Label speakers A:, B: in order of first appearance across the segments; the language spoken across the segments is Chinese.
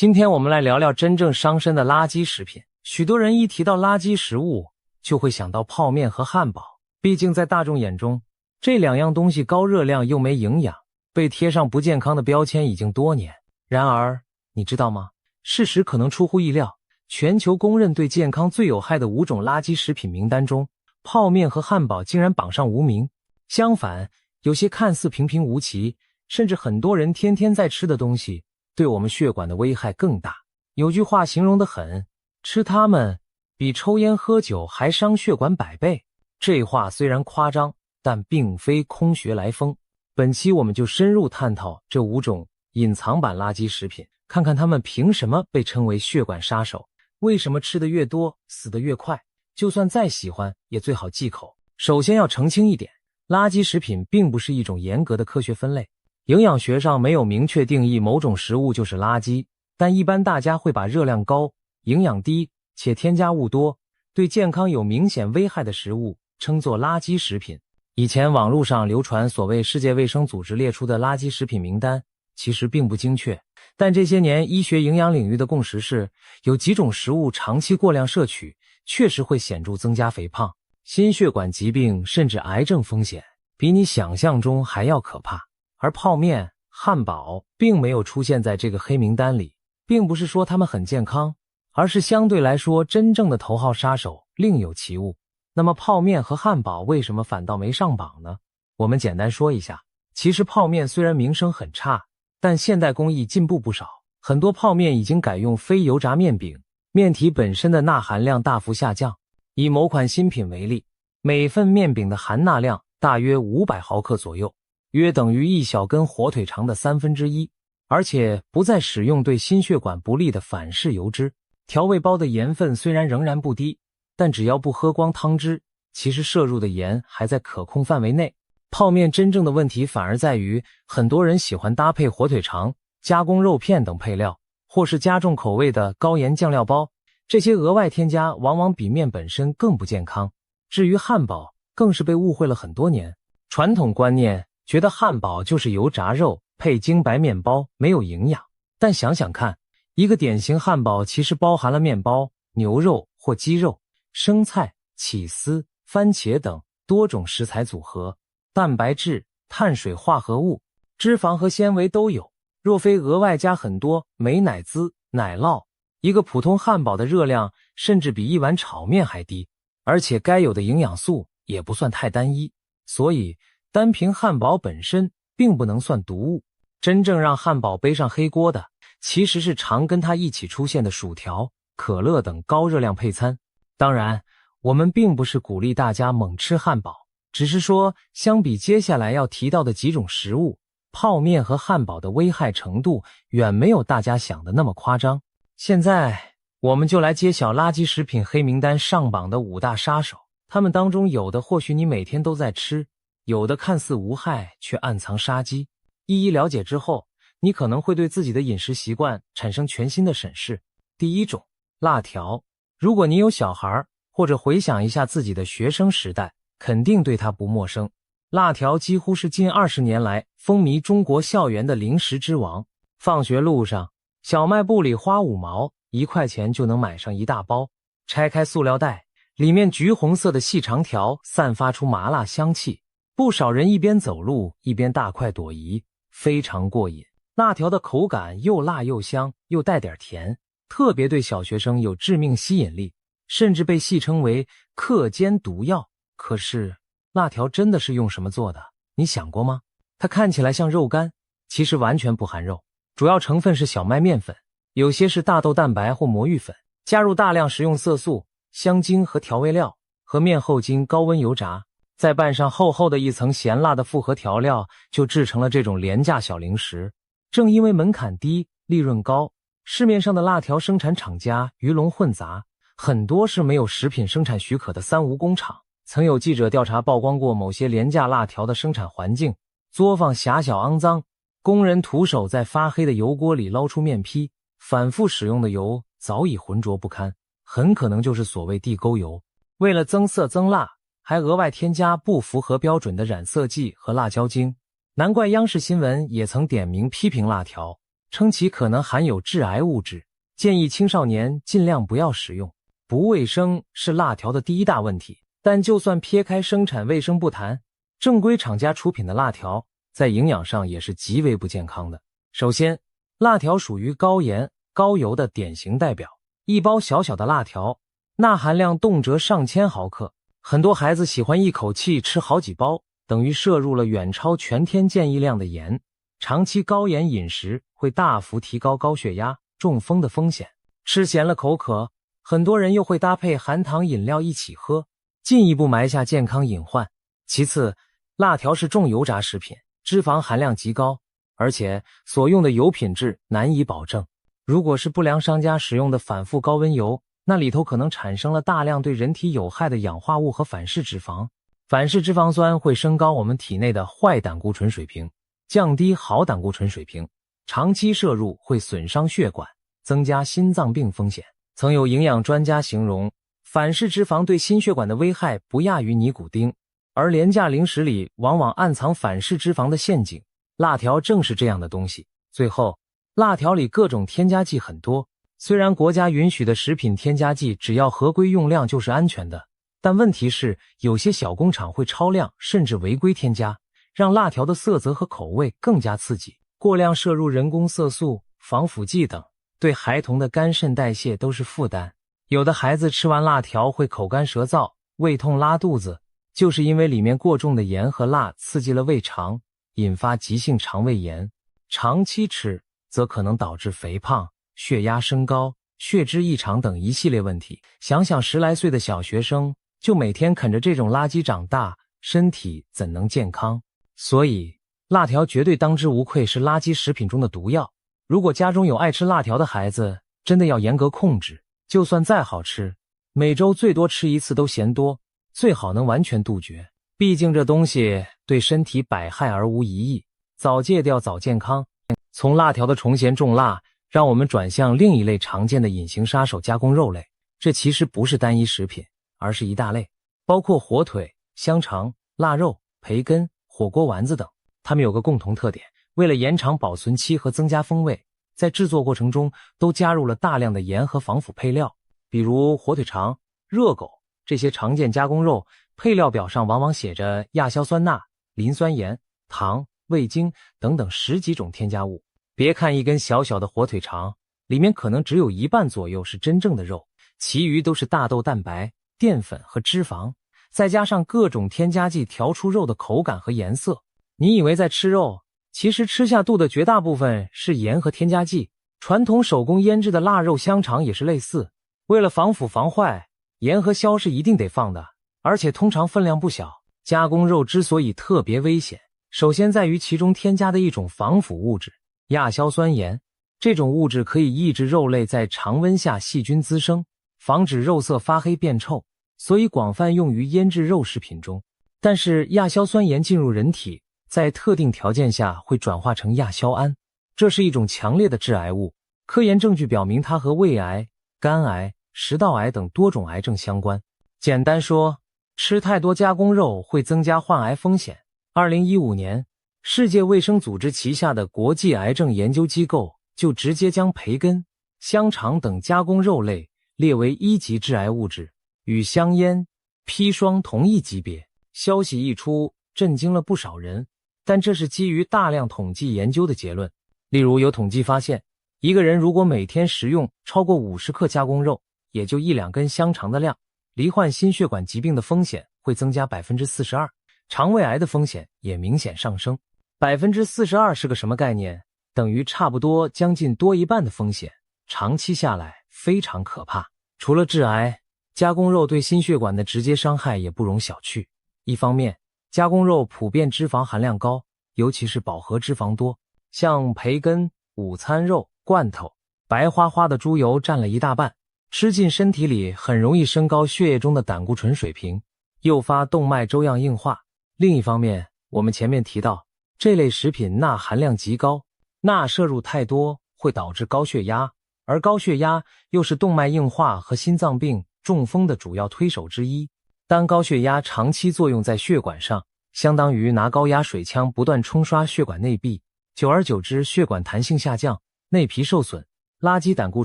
A: 今天我们来聊聊真正伤身的垃圾食品。许多人一提到垃圾食物，就会想到泡面和汉堡。毕竟在大众眼中，这两样东西高热量又没营养，被贴上不健康的标签已经多年。然而，你知道吗？事实可能出乎意料，全球公认对健康最有害的5种垃圾食品名单中，泡面和汉堡竟然榜上无名。相反，有些看似平平无奇，甚至很多人天天在吃的东西，对我们血管的危害更大。有句话形容得很，吃它们比抽烟喝酒还伤血管100倍。这话虽然夸张，但并非空穴来风。本期我们就深入探讨这5种隐藏版垃圾食品，看看它们凭什么被称为血管杀手，为什么吃得越多死得越快，就算再喜欢也最好忌口。首先要澄清一点，垃圾食品并不是一种严格的科学分类，营养学上没有明确定义某种食物就是垃圾，但一般大家会把热量高、营养低且添加物多、对健康有明显危害的食物称作垃圾食品。以前网络上流传所谓世界卫生组织列出的垃圾食品名单，其实并不精确，但这些年医学营养领域的共识是，有几种食物长期过量摄取，确实会显著增加肥胖、心血管疾病甚至癌症风险，比你想象中还要可怕。而泡面、汉堡并没有出现在这个黑名单里，并不是说它们很健康，而是相对来说真正的头号杀手另有其物。那么泡面和汉堡为什么反倒没上榜呢？我们简单说一下，其实泡面虽然名声很差，但现代工艺进步不少，很多泡面已经改用非油炸面饼，面体本身的钠含量大幅下降。以某款新品为例，每份面饼的含钠量大约500毫克左右，约等于1小根火腿肠的1/3，而且不再使用对心血管不利的反式油脂。调味包的盐分虽然仍然不低，但只要不喝光汤汁，其实摄入的盐还在可控范围内。泡面真正的问题反而在于，很多人喜欢搭配火腿肠、加工肉片等配料，或是加重口味的高盐酱料包，这些额外添加往往比面本身更不健康。至于汉堡，更是被误会了很多年。传统观念觉得汉堡就是油炸肉配精白面包，没有营养。但想想看，一个典型汉堡其实包含了面包、牛肉或鸡肉、生菜、起司、番茄等多种食材组合，蛋白质、碳水化合物、脂肪和纤维都有。若非额外加很多美乃滋、奶酪，一个普通汉堡的热量甚至比一碗炒面还低，而且该有的营养素也不算太单一。所以单凭汉堡本身并不能算毒物，真正让汉堡背上黑锅的，其实是常跟它一起出现的薯条、可乐等高热量配餐。当然，我们并不是鼓励大家猛吃汉堡，只是说相比接下来要提到的几种食物，泡面和汉堡的危害程度远没有大家想的那么夸张。现在我们就来揭晓垃圾食品黑名单上榜的5大杀手，它们当中有的或许你每天都在吃，有的看似无害却暗藏杀机。一一了解之后，你可能会对自己的饮食习惯产生全新的审视。第一种，辣条。如果你有小孩，或者回想一下自己的学生时代，肯定对它不陌生。辣条几乎是近20年来风靡中国校园的零食之王。放学路上，小卖部里花5毛，1块钱就能买上一大包。拆开塑料袋，里面橘红色的细长条散发出麻辣香气，不少人一边走路一边大快朵颐，非常过瘾。辣条的口感又辣又香，又带点甜，特别对小学生有致命吸引力，甚至被戏称为课间毒药。可是辣条真的是用什么做的？你想过吗？它看起来像肉干，其实完全不含肉，主要成分是小麦面粉，有些是大豆蛋白或魔芋粉，加入大量食用色素、香精和调味料，和面后经高温油炸，再拌上厚厚的一层咸辣的复合调料，就制成了这种廉价小零食。正因为门槛低、利润高，市面上的辣条生产厂家鱼龙混杂，很多是没有食品生产许可的三无工厂。曾有记者调查曝光过某些廉价辣条的生产环境，作坊狭小肮脏，工人徒手在发黑的油锅里捞出面坯，反复使用的油早已浑浊不堪，很可能就是所谓地沟油。为了增色增辣，还额外添加不符合标准的染色剂和辣椒精，难怪央视新闻也曾点名批评辣条。称其可能含有致癌物质，建议青少年尽量不要食用。不卫生是辣条的第一大问题，但就算撇开生产卫生不谈，正规厂家出品的辣条在营养上也是极为不健康的。首先，辣条属于高盐、高油的典型代表，一包小小的辣条，钠含量动辄上千毫克，很多孩子喜欢一口气吃好几包，等于摄入了远超全天建议量的盐。长期高盐饮食会大幅提高高血压、中风的风险。吃咸了口渴，很多人又会搭配含糖饮料一起喝，进一步埋下健康隐患。其次，辣条是重油炸食品，脂肪含量极高，而且所用的油品质难以保证。如果是不良商家使用的反复高温油，那里头可能产生了大量对人体有害的氧化物和反式脂肪。反式脂肪酸会升高我们体内的坏胆固醇水平，降低好胆固醇水平，长期摄入会损伤血管，增加心脏病风险。曾有营养专家形容，反式脂肪对心血管的危害不亚于尼古丁，而廉价零食里往往暗藏反式脂肪的陷阱，辣条正是这样的东西。最后，辣条里各种添加剂很多，虽然国家允许的食品添加剂只要合规用量就是安全的，但问题是有些小工厂会超量甚至违规添加，让辣条的色泽和口味更加刺激。过量摄入人工色素、防腐剂等，对孩童的肝肾代谢都是负担。有的孩子吃完辣条会口干舌燥、胃痛拉肚子，就是因为里面过重的盐和辣刺激了胃肠，引发急性肠胃炎。长期吃则可能导致肥胖、血压升高、血脂异常等一系列问题。想想10来岁的小学生就每天啃着这种垃圾长大，身体怎能健康？所以辣条绝对当之无愧是垃圾食品中的毒药。如果家中有爱吃辣条的孩子，真的要严格控制。就算再好吃，每周最多吃一次都嫌多，最好能完全杜绝。毕竟这东西对身体百害而无一益，早戒掉早健康。从辣条的重咸重辣，让我们转向另一类常见的隐形杀手——加工肉类。这其实不是单一食品，而是一大类，包括火腿、香肠、腊肉、培根、火锅丸子等。它们有个共同特点，为了延长保存期和增加风味，在制作过程中都加入了大量的盐和防腐配料。比如火腿肠、热狗这些常见加工肉，配料表上往往写着亚硝酸钠、磷酸盐、糖、味精等等10几种添加物。别看一根小小的火腿肠，里面可能只有一半左右是真正的肉，其余都是大豆蛋白、淀粉和脂肪，再加上各种添加剂调出肉的口感和颜色。你以为在吃肉，其实吃下肚的绝大部分是盐和添加剂。传统手工腌制的腊肉、香肠也是类似，为了防腐防坏，盐和硝是一定得放的，而且通常分量不小。加工肉之所以特别危险，首先在于其中添加的一种防腐物质亚硝酸盐。这种物质可以抑制肉类在常温下细菌滋生，防止肉色发黑变臭，所以广泛用于腌制肉食品中。但是亚硝酸盐进入人体，在特定条件下会转化成亚硝胺，这是一种强烈的致癌物。科研证据表明它和胃癌、肝癌、食道癌等多种癌症相关。简单说，吃太多加工肉会增加患癌风险。2015年，世界卫生组织旗下的国际癌症研究机构就直接将培根、香肠等加工肉类列为1级致癌物质，与香烟、砒霜同一级别。消息一出，震惊了不少人，但这是基于大量统计研究的结论。例如，有统计发现，一个人如果每天食用超过50克加工肉，也就1、2根香肠的量，罹患心血管疾病的风险会增加 42%， 肠胃癌的风险也明显上升。 42% 是个什么概念？等于差不多将近多一半的风险，长期下来非常可怕。除了致癌，加工肉对心血管的直接伤害也不容小觑。一方面，加工肉普遍脂肪含量高，尤其是饱和脂肪多，像培根、午餐肉、罐头，白花花的猪油占了一大半，吃进身体里很容易升高血液中的胆固醇水平，诱发动脉粥样硬化。另一方面，我们前面提到，这类食品钠含量极高，钠摄入太多会导致高血压，而高血压又是动脉硬化和心脏病、中风的主要推手之一。当高血压长期作用在血管上，相当于拿高压水枪不断冲刷血管内壁，久而久之血管弹性下降，内皮受损，垃圾胆固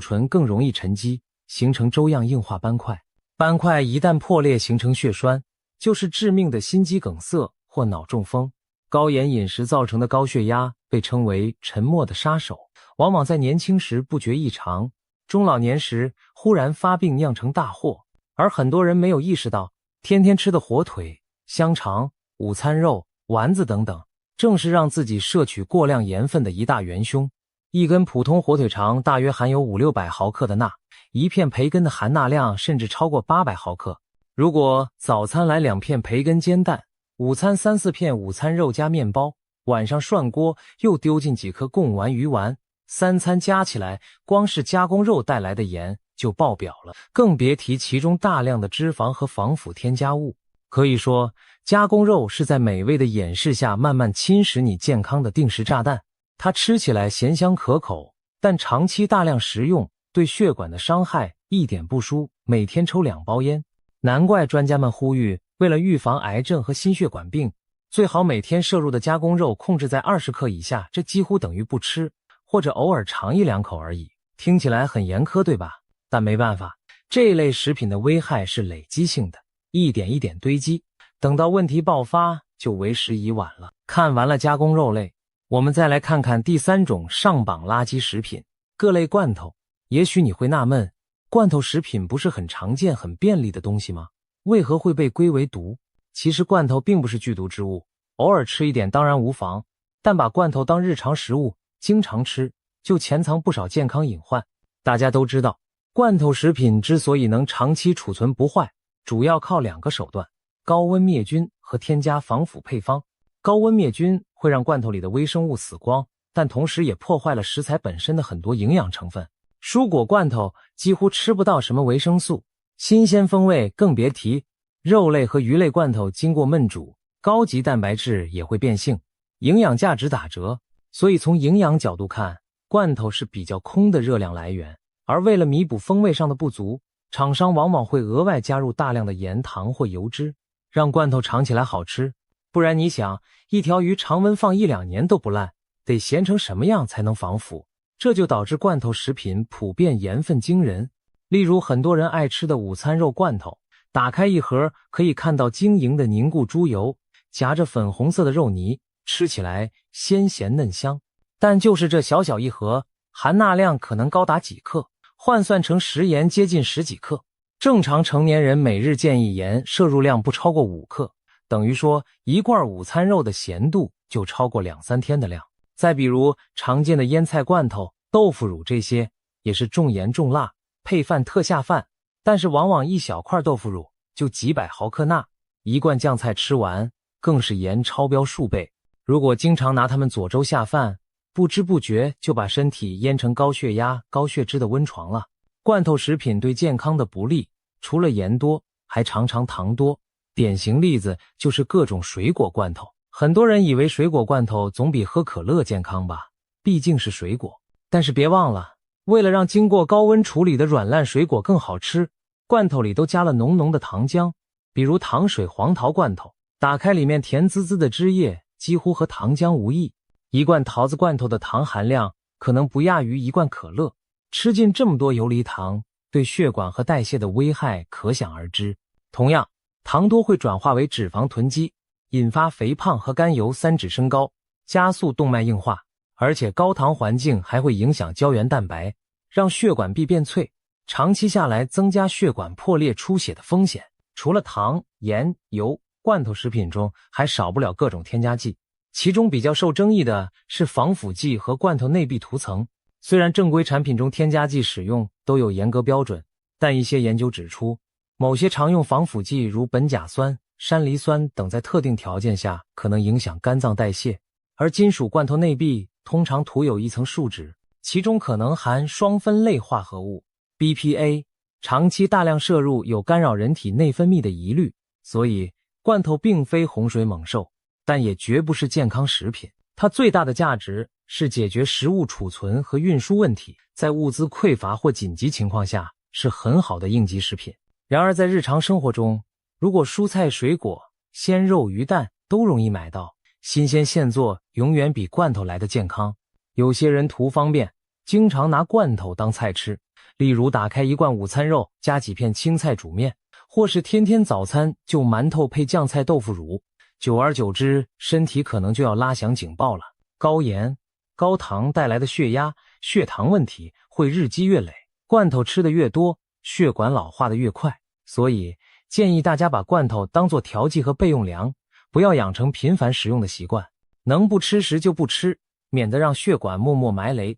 A: 醇更容易沉积，形成粥样硬化斑块。斑块一旦破裂形成血栓，就是致命的心肌梗塞或脑中风。高盐饮食造成的高血压被称为沉默的杀手，往往在年轻时不觉异常，中老年时忽然发病酿成大祸。而很多人没有意识到，天天吃的火腿、香肠、午餐肉、丸子等等，正是让自己摄取过量盐分的一大元凶。一根普通火腿肠大约含有500-600毫克的钠，一片培根的含钠量甚至超过800毫克。如果早餐来2片培根煎蛋，午餐3-4片午餐肉加面包，晚上涮锅又丢进几颗贡丸鱼丸，3餐加起来，光是加工肉带来的盐就爆表了，更别提其中大量的脂肪和防腐添加物。可以说，加工肉是在美味的掩饰下慢慢侵蚀你健康的定时炸弹。它吃起来咸香可口，但长期大量食用对血管的伤害一点不输每天抽2包烟。难怪专家们呼吁，为了预防癌症和心血管病，最好每天摄入的加工肉控制在20克以下，这几乎等于不吃，或者偶尔尝1-2口而已。听起来很严苛，对吧？但没办法，这类食品的危害是累积性的，一点一点堆积，等到问题爆发就为时已晚了。看完了加工肉类，我们再来看看第3种上榜垃圾食品——各类罐头。也许你会纳闷，罐头食品不是很常见、很便利的东西吗？为何会被归为毒？其实罐头并不是剧毒之物，偶尔吃一点当然无妨，但把罐头当日常食物，经常吃，就潜藏不少健康隐患。大家都知道，罐头食品之所以能长期储存不坏，主要靠2个手段：高温灭菌和添加防腐配方。高温灭菌会让罐头里的微生物死光，但同时也破坏了食材本身的很多营养成分。蔬果罐头几乎吃不到什么维生素，新鲜风味更别提。肉类和鱼类罐头经过焖煮，高级蛋白质也会变性，营养价值打折。所以从营养角度看，罐头是比较空的热量来源。而为了弥补风味上的不足，厂商往往会额外加入大量的盐、糖或油脂，让罐头尝起来好吃。不然你想，一条鱼常温放1-2年都不烂，得咸成什么样才能防腐？这就导致罐头食品普遍盐分惊人。例如很多人爱吃的午餐肉罐头，打开一盒可以看到晶莹的凝固猪油，夹着粉红色的肉泥，吃起来鲜咸嫩香。但就是这小小一盒，含钠量可能高达几克，换算成食盐接近10几克。正常成年人每日建议盐摄入量不超过5克，等于说一罐午餐肉的咸度就超过2-3天的量。再比如常见的腌菜罐头、豆腐乳，这些也是重盐重辣，配饭特下饭，但是往往一小块豆腐乳就几百毫克钠，一罐酱菜吃完更是盐超标数倍。如果经常拿它们佐粥下饭，不知不觉就把身体腌成高血压、高血脂的温床了。罐头食品对健康的不利，除了盐多，还常常糖多。典型例子就是各种水果罐头。很多人以为水果罐头总比喝可乐健康吧，毕竟是水果。但是别忘了，为了让经过高温处理的软烂水果更好吃，罐头里都加了浓浓的糖浆。比如糖水黄桃罐头，打开里面甜滋滋的汁液几乎和糖浆无异。一罐桃子罐头的糖含量可能不亚于一罐可乐，吃进这么多游离糖，对血管和代谢的危害可想而知。同样，糖多会转化为脂肪囤积，引发肥胖和甘油三酯升高，加速动脉硬化。而且高糖环境还会影响胶原蛋白，让血管壁变脆，长期下来增加血管破裂出血的风险。除了糖、盐、油，罐头食品中还少不了各种添加剂，其中比较受争议的是防腐剂和罐头内壁涂层。虽然正规产品中添加剂使用都有严格标准，但一些研究指出，某些常用防腐剂如苯甲酸、山梨酸等在特定条件下可能影响肝脏代谢。而金属罐头内壁通常涂有一层树脂，其中可能含双酚类化合物 BPA， 长期大量摄入有干扰人体内分泌的疑虑。所以罐头并非洪水猛兽，但也绝不是健康食品。它最大的价值是解决食物储存和运输问题，在物资匮乏或紧急情况下是很好的应急食品。然而在日常生活中，如果蔬菜水果、鲜肉鱼蛋都容易买到，新鲜现做永远比罐头来的健康。有些人图方便，经常拿罐头当菜吃，例如打开一罐午餐肉，加几片青菜煮面，或是天天早餐就馒头配酱菜豆腐乳，久而久之，身体可能就要拉响警报了。高盐、高糖带来的血压、血糖问题会日积月累，罐头吃的越多，血管老化的越快，所以建议大家把罐头当作调剂和备用粮，不要养成频繁食用的习惯，能不吃时就不吃，免得让血管默默埋雷。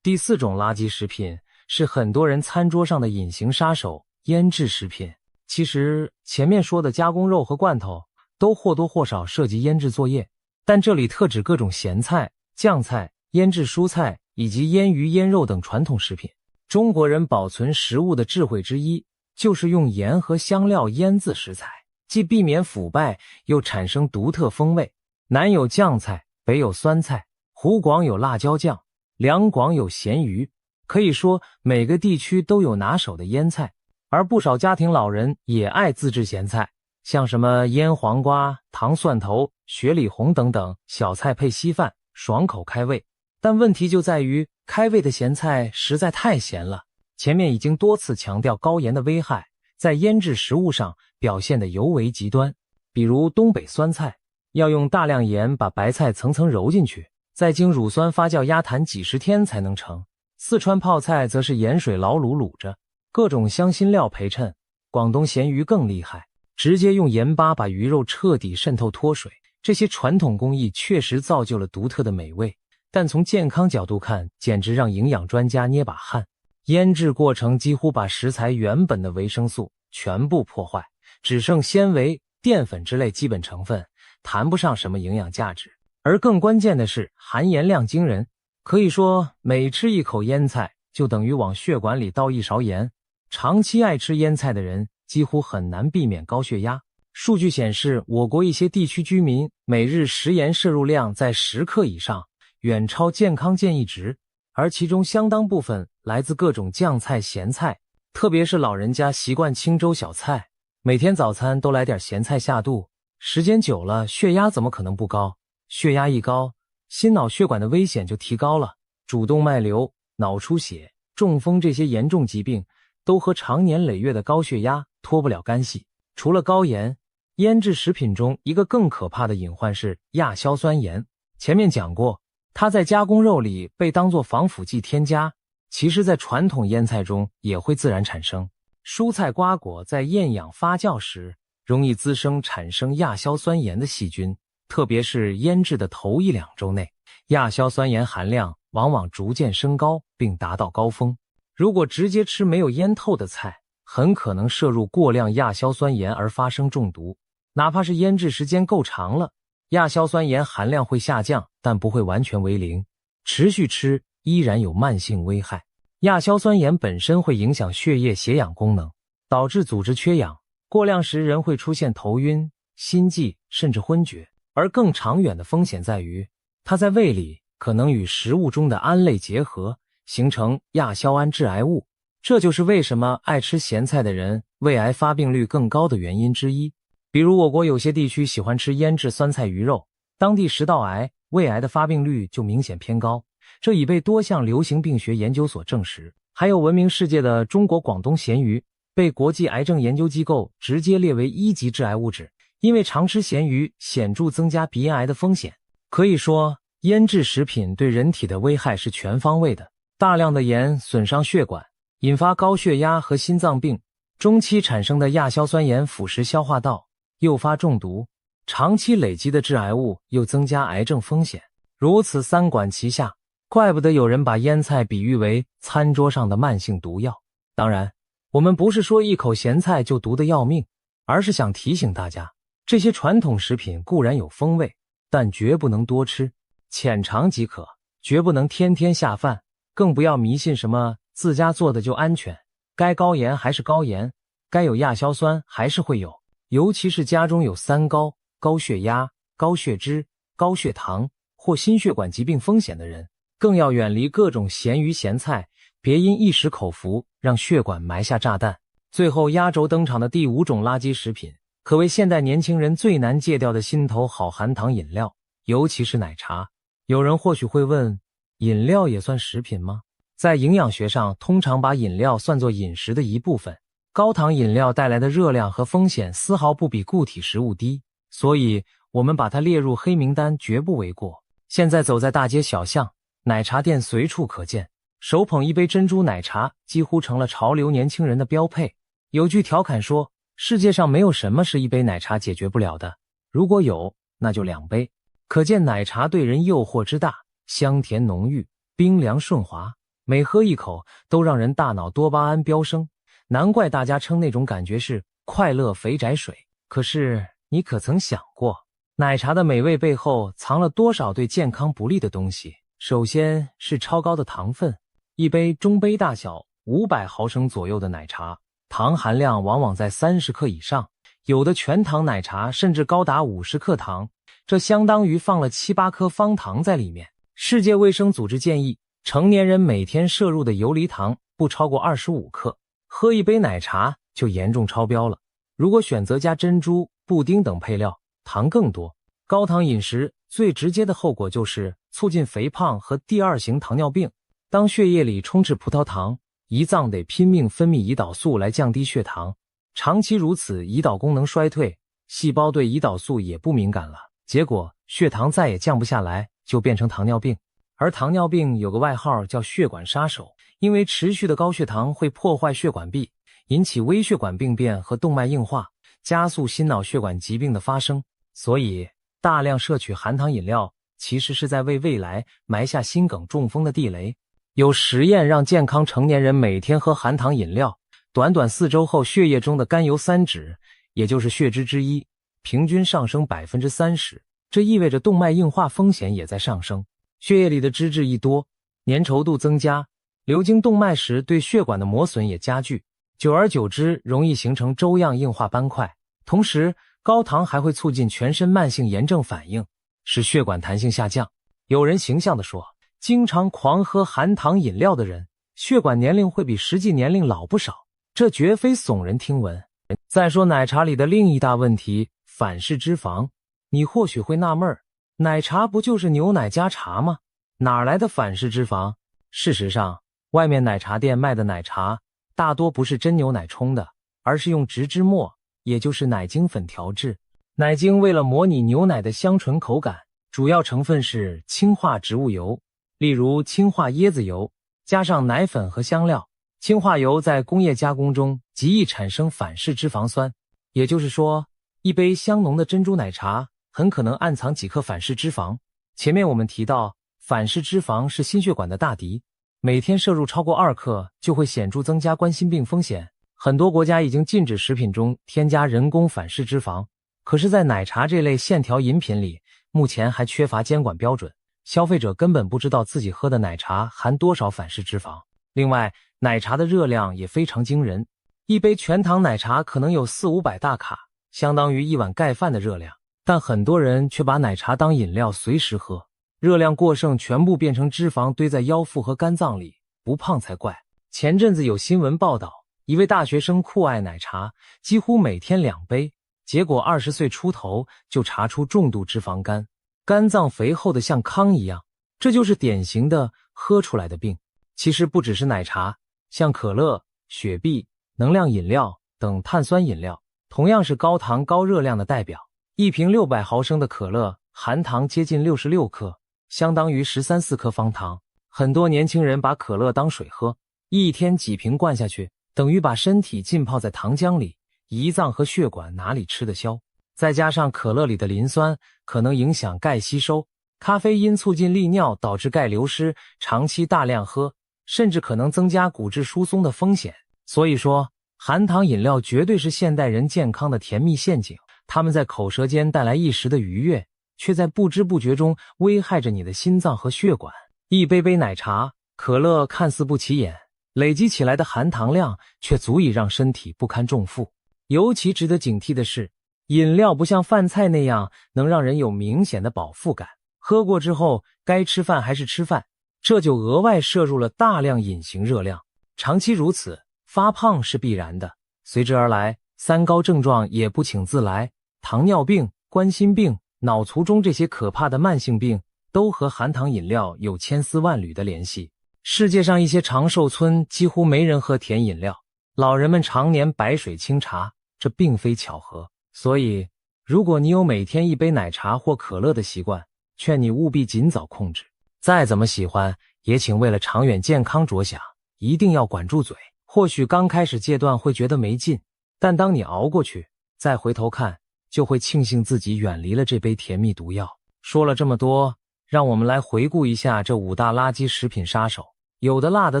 A: 第4种垃圾食品是很多人餐桌上的隐形杀手——腌制食品。其实前面说的加工肉和罐头都或多或少涉及腌制作业，但这里特指各种咸菜、酱菜、腌制蔬菜以及腌鱼、腌肉等传统食品。中国人保存食物的智慧之一，就是用盐和香料腌制食材，既避免腐败，又产生独特风味。南有酱菜，北有酸菜，湖广有辣椒酱，两广有咸鱼，可以说每个地区都有拿手的腌菜，而不少家庭老人也爱自制咸菜，像什么腌黄瓜、糖蒜头、雪里红等等小菜配稀饭，爽口开胃。但问题就在于开胃的咸菜实在太咸了。前面已经多次强调高盐的危害，在腌制食物上表现得尤为极端。比如东北酸菜，要用大量盐把白菜层层揉进去，再经乳酸发酵压坛几十天才能成。四川泡菜则是盐水老卤卤着，各种香辛料陪衬。广东咸鱼更厉害，直接用盐巴把鱼肉彻底渗透脱水。这些传统工艺确实造就了独特的美味，但从健康角度看，简直让营养专家捏把汗。腌制过程几乎把食材原本的维生素全部破坏，只剩纤维、淀粉之类基本成分，谈不上什么营养价值。而更关键的是含盐量惊人，可以说每吃一口腌菜就等于往血管里倒一勺盐。长期爱吃腌菜的人几乎很难避免高血压。数据显示，我国一些地区居民每日食盐摄入量在10克以上，远超健康建议值，而其中相当部分来自各种酱菜、咸菜，特别是老人家习惯清粥小菜，每天早餐都来点咸菜下肚，时间久了血压怎么可能不高？血压一高，心脑血管的危险就提高了，主动脉瘤、脑出血、中风这些严重疾病都和长年累月的高血压脱不了干系。除了高盐，腌制食品中一个更可怕的隐患是亚硝酸盐。前面讲过，它在加工肉里被当作防腐剂添加，其实在传统腌菜中也会自然产生。蔬菜瓜果在厌氧发酵时，容易滋生产生亚硝酸盐的细菌，特别是腌制的头1-2周内，亚硝酸盐含量往往逐渐升高并达到高峰。如果直接吃没有腌透的菜，很可能摄入过量亚硝酸盐而发生中毒。哪怕是腌制时间够长了，亚硝酸盐含量会下降，但不会完全为零，持续吃依然有慢性危害。亚硝酸盐本身会影响血液血氧功能，导致组织缺氧，过量时人会出现头晕、心悸甚至昏厥。而更长远的风险在于，它在胃里可能与食物中的胺类结合，形成亚硝胺致癌物。这就是为什么爱吃咸菜的人胃癌发病率更高的原因之一。比如我国有些地区喜欢吃腌制酸菜鱼肉，当地食道癌、胃癌的发病率就明显偏高，这已被多项流行病学研究所证实。还有闻名世界的中国广东咸鱼，被国际癌症研究机构直接列为1级致癌物质，因为常吃咸鱼显著增加鼻咽癌的风险。可以说，腌制食品对人体的危害是全方位的，大量的盐损伤血管，引发高血压和心脏病，中期产生的亚硝酸盐腐蚀消化道，诱发中毒，长期累积的致癌物又增加癌症风险。如此三管齐下，怪不得有人把腌菜比喻为餐桌上的慢性毒药。当然，我们不是说一口咸菜就毒得要命，而是想提醒大家，这些传统食品固然有风味，但绝不能多吃，浅尝即可，绝不能天天下饭，更不要迷信什么自家做的就安全，该高盐还是高盐，该有亚硝酸还是会有。尤其是家中有3高、高血压、高血脂、高血糖或心血管疾病风险的人，更要远离各种咸鱼咸菜，别因一时口福让血管埋下炸弹。最后压轴登场的第5种垃圾食品，可谓现代年轻人最难戒掉的心头好含糖饮料，尤其是奶茶。有人或许会问，饮料也算食品吗？在营养学上，通常把饮料算作饮食的一部分。高糖饮料带来的热量和风险丝毫不比固体食物低，所以我们把它列入黑名单绝不为过。现在走在大街小巷，奶茶店随处可见，手捧一杯珍珠奶茶几乎成了潮流年轻人的标配。有句调侃说，世界上没有什么是一杯奶茶解决不了的，如果有，那就2杯。可见奶茶对人诱惑之大，香甜浓郁，冰凉顺滑，每喝一口都让人大脑多巴胺飙升，难怪大家称那种感觉是快乐肥宅水。可是你可曾想过，奶茶的美味背后藏了多少对健康不利的东西？首先是超高的糖分，一杯中杯大小500毫升左右的奶茶，糖含量往往在30克以上，有的全糖奶茶甚至高达50克糖，这相当于放了7、8颗方糖在里面。世界卫生组织建议，成年人每天摄入的游离糖不超过25克，喝一杯奶茶就严重超标了。如果选择加珍珠、布丁等配料，糖更多。高糖饮食最直接的后果就是促进肥胖和第2型糖尿病。当血液里充斥葡萄糖，胰脏得拼命分泌胰岛素来降低血糖，长期如此，胰岛功能衰退，细胞对胰岛素也不敏感了，结果血糖再也降不下来，就变成糖尿病。而糖尿病有个外号叫血管杀手，因为持续的高血糖会破坏血管壁，引起微血管病变和动脉硬化，加速心脑血管疾病的发生。所以大量摄取含糖饮料其实是在为未来埋下心梗中风的地雷。有实验让健康成年人每天喝含糖饮料，短短4周后，血液中的甘油三酯，也就是血脂之一，平均上升 30%， 这意味着动脉硬化风险也在上升。血液里的脂质一多，粘稠度增加，流经动脉时对血管的磨损也加剧，久而久之容易形成粥样硬化斑块。同时高糖还会促进全身慢性炎症反应，使血管弹性下降。有人形象地说，经常狂喝含糖饮料的人，血管年龄会比实际年龄老不少，这绝非耸人听闻。再说奶茶里的另一大问题，反式脂肪。你或许会纳闷，奶茶不就是牛奶加茶吗？哪来的反式脂肪？事实上，外面奶茶店卖的奶茶大多不是真牛奶冲的，而是用植脂末，也就是奶精粉调制。奶精为了模拟牛奶的香醇口感，主要成分是氢化植物油，例如氢化椰子油，加上奶粉和香料。氢化油在工业加工中极易产生反式脂肪酸，也就是说，一杯香浓的珍珠奶茶很可能暗藏几克反式脂肪。前面我们提到，反式脂肪是心血管的大敌，每天摄入超过2克就会显著增加冠心病风险。很多国家已经禁止食品中添加人工反式脂肪，可是在奶茶这类线条饮品里，目前还缺乏监管标准，消费者根本不知道自己喝的奶茶含多少反式脂肪。另外，奶茶的热量也非常惊人，一杯全糖奶茶可能有400-500大卡，相当于1碗盖饭的热量，但很多人却把奶茶当饮料随时喝，热量过剩全部变成脂肪堆在腰腹和肝脏里，不胖才怪。前阵子有新闻报道，一位大学生酷爱奶茶，几乎每天2杯，结果20岁出头就查出重度脂肪肝，肝脏肥厚的像糠一样，这就是典型的喝出来的病。其实不只是奶茶，像可乐、雪碧、能量饮料等碳酸饮料，同样是高糖高热量的代表。一瓶600毫升的可乐含糖接近66克，相当于13-14克方糖。很多年轻人把可乐当水喝，一天几瓶灌下去，等于把身体浸泡在糖浆里，胰脏和血管哪里吃得消？再加上可乐里的磷酸可能影响钙吸收，咖啡因促进利尿导致钙流失，长期大量喝甚至可能增加骨质疏松的风险。所以说，含糖饮料绝对是现代人健康的甜蜜陷阱，它们在口舌间带来一时的愉悦，却在不知不觉中危害着你的心脏和血管。一杯杯奶茶、可乐看似不起眼，累积起来的含糖量却足以让身体不堪重负。尤其值得警惕的是，饮料不像饭菜那样能让人有明显的饱腹感，喝过之后该吃饭还是吃饭，这就额外摄入了大量隐形热量，长期如此，发胖是必然的，随之而来3高症状也不请自来，糖尿病、冠心病、脑卒中这些可怕的慢性病都和含糖饮料有千丝万缕的联系。世界上一些长寿村几乎没人喝甜饮料，老人们常年白水清茶，这并非巧合。所以，如果你有每天一杯奶茶或可乐的习惯，劝你务必尽早控制。再怎么喜欢，也请为了长远健康着想，一定要管住嘴。或许刚开始阶段会觉得没劲，但当你熬过去，再回头看，就会庆幸自己远离了这杯甜蜜毒药。说了这么多，让我们来回顾一下这5大垃圾食品杀手。有的辣的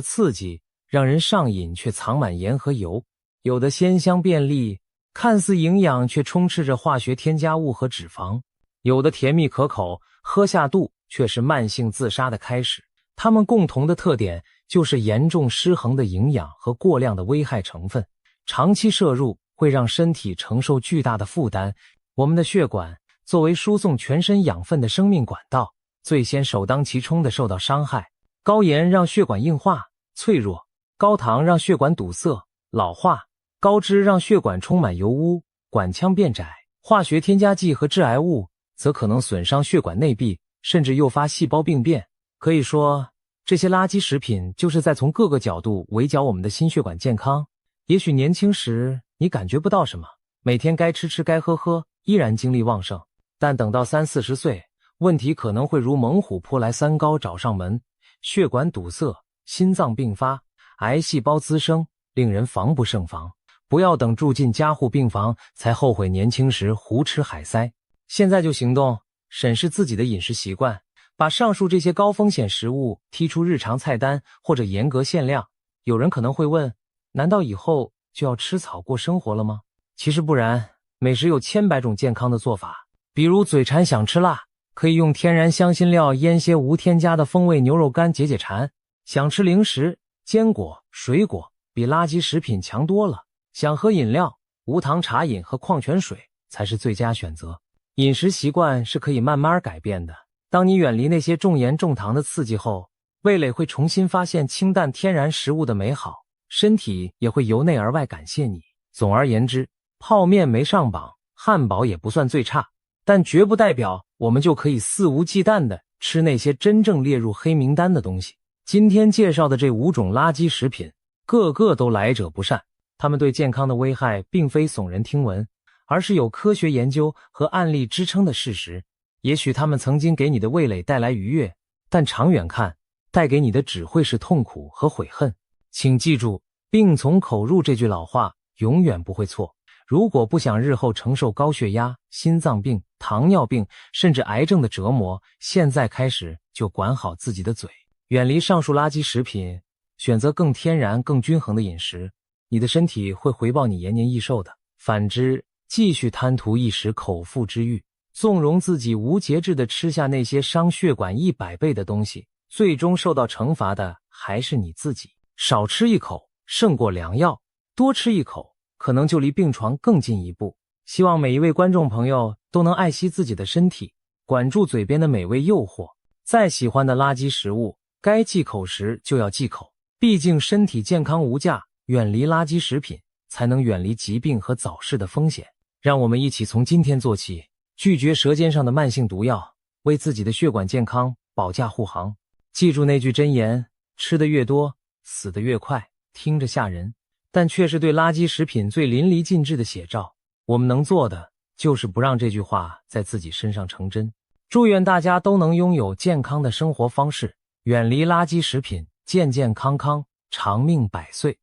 A: 刺激，让人上瘾却藏满盐和油；有的鲜香便利，看似营养却充斥着化学添加物和脂肪；有的甜蜜可口，喝下肚却是慢性自杀的开始。它们共同的特点就是严重失衡的营养和过量的危害成分，长期摄入会让身体承受巨大的负担。我们的血管作为输送全身养分的生命管道，最先首当其冲地受到伤害。高盐让血管硬化、脆弱，高糖让血管堵塞、老化，高脂让血管充满油污、管腔变窄。化学添加剂和致癌物则可能损伤血管内壁，甚至诱发细胞病变。可以说，这些垃圾食品就是在从各个角度围剿我们的心血管健康。也许年轻时你感觉不到什么，每天该吃吃该喝喝，依然精力旺盛，但等到30-40岁，问题可能会如猛虎扑来3高找上门，血管堵塞、心脏病发、癌细胞滋生，令人防不胜防。不要等住进加护病房才后悔年轻时胡吃海塞，现在就行动，审视自己的饮食习惯，把上述这些高风险食物剔出日常菜单或者严格限量。有人可能会问，难道以后就要吃草过生活了吗？其实不然，美食有千百种健康的做法，比如嘴馋想吃辣，可以用天然香辛料腌些无添加的风味牛肉干解解馋；想吃零食，坚果、水果比垃圾食品强多了；想喝饮料，无糖茶饮和矿泉水才是最佳选择。饮食习惯是可以慢慢改变的，当你远离那些重盐重糖的刺激后，味蕾会重新发现清淡天然食物的美好，身体也会由内而外感谢你。总而言之，泡面没上榜，汉堡也不算最差，但绝不代表我们就可以肆无忌惮地吃那些真正列入黑名单的东西。今天介绍的这5种垃圾食品，个个都来者不善，它们对健康的危害并非耸人听闻，而是有科学研究和案例支撑的事实。也许它们曾经给你的味蕾带来愉悦，但长远看，带给你的只会是痛苦和悔恨。请记住，病从口入这句老话永远不会错。如果不想日后承受高血压、心脏病、糖尿病甚至癌症的折磨，现在开始就管好自己的嘴，远离上述垃圾食品，选择更天然、更均衡的饮食，你的身体会回报你延年益寿的。反之，继续贪图一时口腹之欲，纵容自己无节制地吃下那些伤血管100倍的东西，最终受到惩罚的还是你自己。少吃一口胜过良药，多吃一口可能就离病床更近一步。希望每一位观众朋友都能爱惜自己的身体，管住嘴边的美味诱惑。再喜欢的垃圾食物，该忌口时就要忌口，毕竟身体健康无价，远离垃圾食品，才能远离疾病和早逝的风险。让我们一起从今天做起，拒绝舌尖上的慢性毒药，为自己的血管健康保驾护航。记住那句箴言，吃得越多，死得越快。听着吓人，但却是对垃圾食品最淋漓尽致的写照。我们能做的就是不让这句话在自己身上成真。祝愿大家都能拥有健康的生活方式，远离垃圾食品，健健康康，长命百岁。